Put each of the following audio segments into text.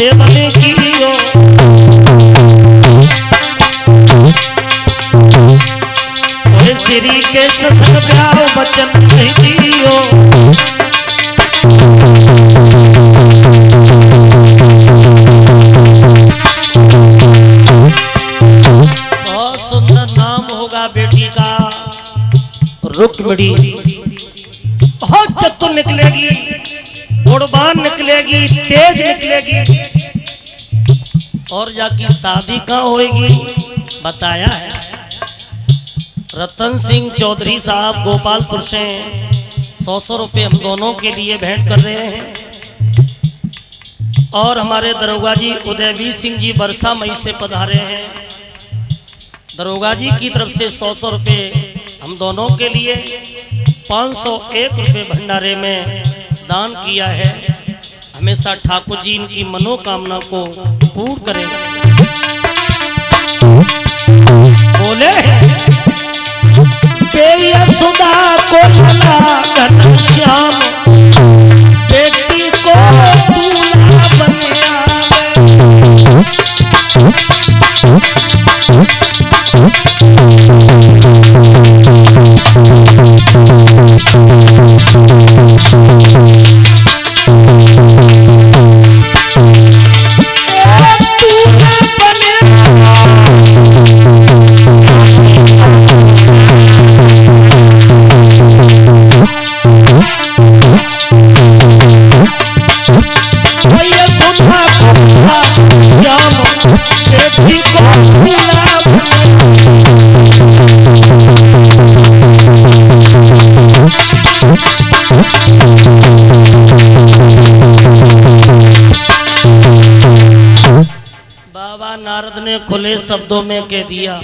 देवन की श्री कृष्ण संग ब्याह बचन दियो। बहुत सुंदर नाम होगा बेटी का रुक्मिणी। बहुत चतुर निकलेगी, गुणवान निकलेगी, तेज निकलेगी। और जाकी शादी कहाँ होगी बताया है। रतन सिंह चौधरी साहब गोपालपुर से 100 रुपये हम दोनों के लिए भेंट कर रहे हैं। और हमारे दरोगा जी उदयवीर सिंह जी बरसा मई से पधारे हैं। दरोगा जी की तरफ से 100 रुपये हम दोनों के लिए 501 रुपये भंडारे में दान किया है। हमेशा ठाकुर जी इनकी मनोकामना को पूर्ण करें। बोले सुधा को लला घनश्याम बेटी को दूल्हा बने बाबा नारद ने खुले शब्दों में कह दिया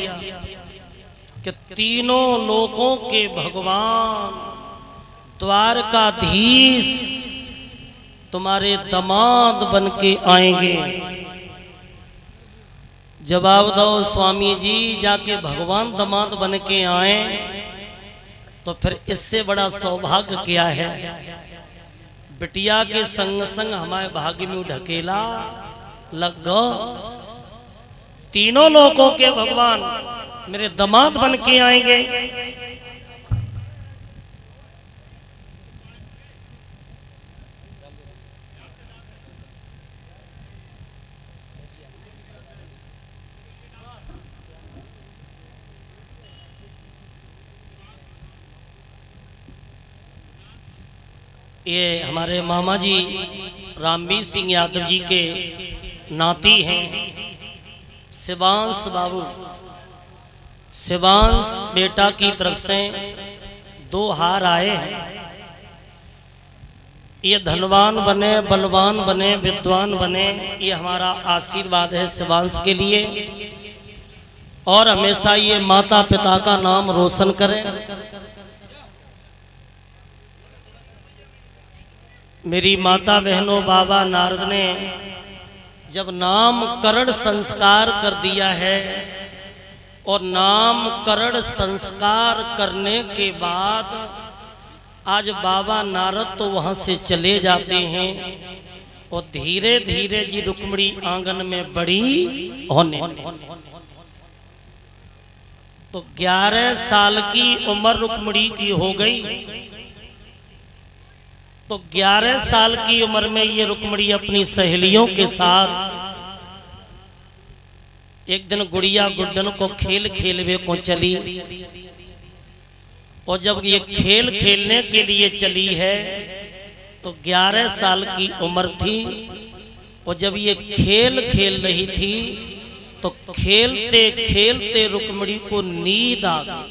कि तीनों लोकों के भगवान द्वारकाधीश तुम्हारे दामाद बन के आएंगे। जवाब दो स्वामी जी, जाके भगवान दामाद बन के आए तो फिर इससे बड़ा सौभाग्य क्या है। बिटिया के संग संग हमारे भाग्य में ढकेला लग गो। तीनों लोगों के भगवान मेरे दामाद बन के आएंगे। ये हमारे मामा जी रामवीर सिंह यादव जी के नाती हैं शिवांश बाबू। शिवांश बेटा की तरफ से 2 हार आए हैं। ये धनवान बने, बलवान बने, विद्वान बने, ये हमारा आशीर्वाद है शिवांश के लिए। और हमेशा ये माता पिता का नाम रोशन करें। मेरी माता बहनों, बाबा नारद ने जब नामकरण संस्कार कर दिया है और नामकरण संस्कार करने के बाद आज बाबा नारद तो वहां से चले जाते हैं और धीरे धीरे जी रुक्मिणी आंगन में बड़ी होने। तो 11 साल की उम्र रुक्मिणी की हो गई। तो 11 साल की उम्र में ये रुक्मिणी अपनी सहेलियों के साथ एक दिन गुड़िया गुड्डन को खेल खेलवे को चली। और जब ये खेल खेलने के लिए चली है तो 11 साल की उम्र थी। और जब ये खेल खेल रही थी तो खेलते खेलते रुक्मिणी को नींद आ गई।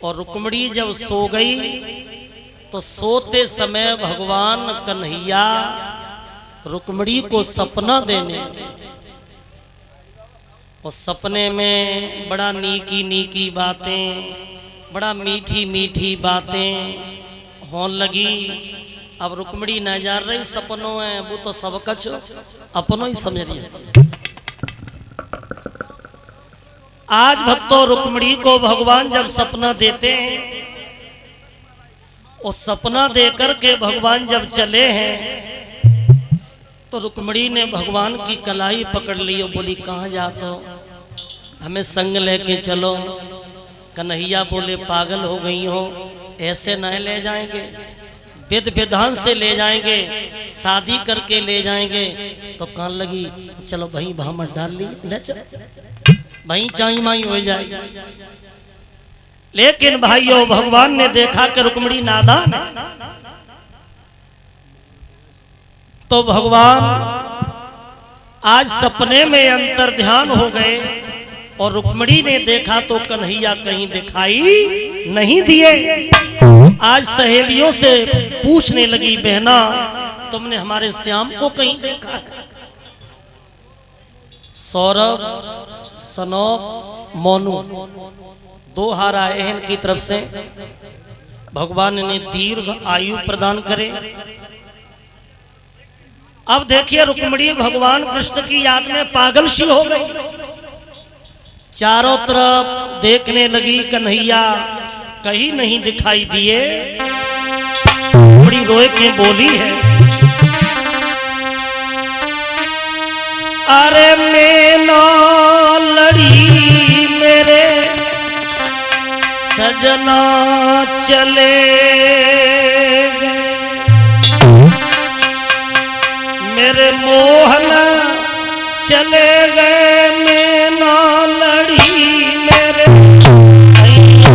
और रुक्मिणी जब सो गई तो सोते समय भगवान कन्हैया रुक्मिणी को सपना देने लगे। और सपने में बड़ा नीकी नीकी बातें, बड़ा मीठी मीठी बातें होने लगी। अब रुक्मिणी न जान रही सपनों है, वो तो सब कुछ अपनों ही समझ रही। आज भक्तों रुक्मिणी को भगवान जब सपना देते हैं, और सपना देकर के भगवान जब चले हैं तो रुक्मिणी ने भगवान की कलाई पकड़ ली और बोली कहाँ जाते हो, हमें संग लेके चलो। कन्हैया बोले पागल हो गई हो, ऐसे नहीं ले जाएंगे, विध विधान से ले जाएंगे, शादी करके ले जाएंगे। तो कहने लगी चलो भाई वहां मत डाल ली, ले चलो भाई चाई माई हो जाएगी। लेकिन भाइयों भगवान ने देखा कि रुक्मिणी नादान है, तो भगवान आज सपने में अंतर ध्यान हो गए और रुक्मिणी ने देखा तो कन्हैया कहीं दिखाई नहीं दिए। आज सहेलियों से पूछने लगी बहना तुमने हमारे श्याम को कहीं देखा है? सौरभ सनौप मोनू दो हार आए हैं इनकी तरफ से, भगवान ने दीर्घ आयु प्रदान करे। अब देखिए रुक्मिणी भगवान कृष्ण की याद में पागल सी हो गई, चारों तरफ देखने लगी, कन्हैया कहीं नहीं दिखाई दिए। बड़ी रोए के बोली है अरे मैना लड़ी मेरे सजना चले गए, मेरे मोहन चले गए, मैना लड़ी मेरे सैया।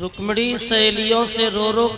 रुक्मिणी सहेलियों से रो रो